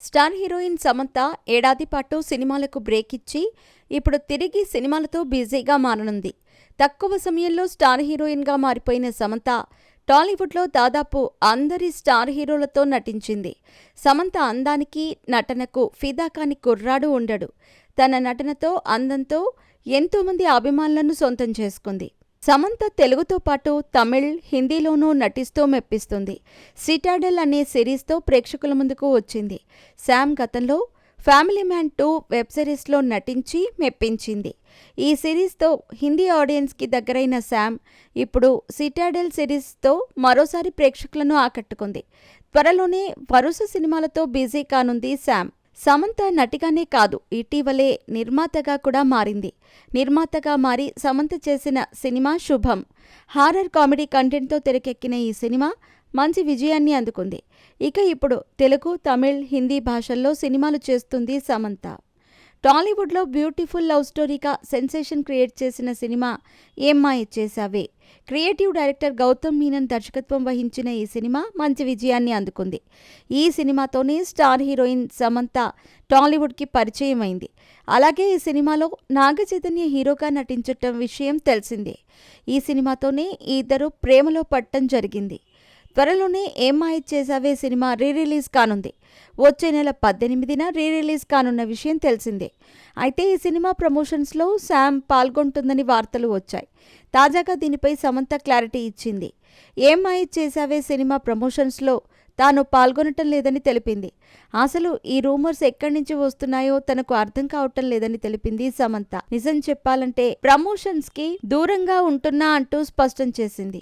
Star heroine Samantha ఏడాది పాటు సినిమాలకు బ్రేక్ ఇచ్చి ఇప్పుడు తిరిగి సినిమాలతో బిజీగా మారనుంది. తక్కువ సమయంలో స్టార్ హీరోయిన్గా మారిపోయిన సమంత టాలీవుడ్లో దాదాపు అందరి స్టార్ హీరోలతో నటించింది. సమంత అందానికి, నటనకు ఫిదా కాని కుర్రాడు ఉండడు. తన నటనతో, అందంతో ఎంతోమంది అభిమానులను సొంతం చేసుకుంది. సమంత తెలుగుతో పాటు తమిళ్, హిందీలోనూ నటిస్తూ మెప్పిస్తుంది. సిటాడెల్ అనే సిరీస్తో ప్రేక్షకుల ముందుకు వచ్చింది. శామ్ గతంలో ఫ్యామిలీ మ్యాన్ 2 వెబ్ సిరీస్లో నటించి మెప్పించింది. ఈ సిరీస్తో హిందీ ఆడియన్స్కి దగ్గరైన శామ్ ఇప్పుడు సిటాడెల్ సిరీస్తో మరోసారి ప్రేక్షకులను ఆకట్టుకుంది. త్వరలోనే వరుస సినిమాలతో బిజీ కానుంది శామ్. సమంత నటిగానే కాదు, ఇటీవలే నిర్మాతగా కూడా మారింది. నిర్మాతగా మారి సమంత చేసిన సినిమా శుభం. హారర్ కామెడీ కంటెంట్తో తెరకెక్కిన ఈ సినిమా మంచి విజయాన్ని అందుకుంది. ఇక ఇప్పుడు తెలుగు, తమిళ్, హిందీ భాషల్లో సినిమాలు చేస్తుంది సమంత. టాలీవుడ్లో బ్యూటిఫుల్ లవ్ స్టోరీగా సెన్సేషన్ క్రియేట్ చేసిన సినిమా ఏం మాయ చేశావే. క్రియేటివ్ డైరెక్టర్ గౌతమ్ మీనన్ దర్శకత్వం వహించిన ఈ సినిమా మంచి విజయాన్ని అందుకుంది. ఈ సినిమాతోనే స్టార్ హీరోయిన్ సమంత టాలీవుడ్కి పరిచయం అయింది. అలాగే ఈ సినిమాలో నాగచైతన్య హీరోగా నటించటం విషయం తెలిసిందే. ఈ సినిమాతోనే ఈ ఇద్దరు ప్రేమలో పడటం జరిగింది. త్వరలోనే ఏం మాయ చేశావే సినిమా రిలీజ్ కానుంది. వచ్చే నెల 18న రిలీజ్ కానున్న విషయం తెలిసిందే. అయితే ఈ సినిమా ప్రమోషన్స్లో శామ్ పాల్గొంటుందని వార్తలు వచ్చాయి. తాజాగా దీనిపై సమంత క్లారిటీ ఇచ్చింది. ఏం మాయ చేశావే సినిమా ప్రమోషన్స్లో తాను పాల్గొనటం లేదని తెలిపింది. అసలు ఈ రూమర్స్ ఎక్కడి నుంచి వస్తున్నాయో తనకు అర్థం కావటం లేదని తెలిపింది సమంత. నిజం చెప్పాలంటే ప్రమోషన్స్కి దూరంగా ఉంటున్నా అంటూ స్పష్టం చేసింది.